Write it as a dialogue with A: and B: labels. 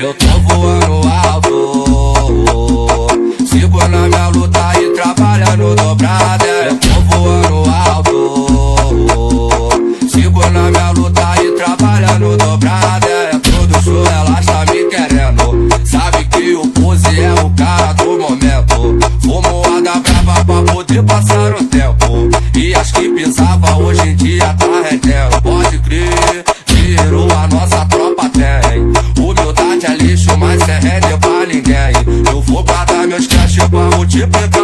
A: Eu tô voando alto, sigo na minha luta e trabalhando dobrada. Eu tô voando alto, sigo na minha luta e trabalhando dobrada. É todo show, ela está me querendo, sabe que o Pose é o cara do momento. Fumoada brava pra poder passar o tempo, e as que pisava hoje em dia tá retendo. Pode crer, dinheiro a nossa tropa tem. Humildade é lixo, mas cê rende pra ninguém. Eu vou guardar meus cash pra multiplicar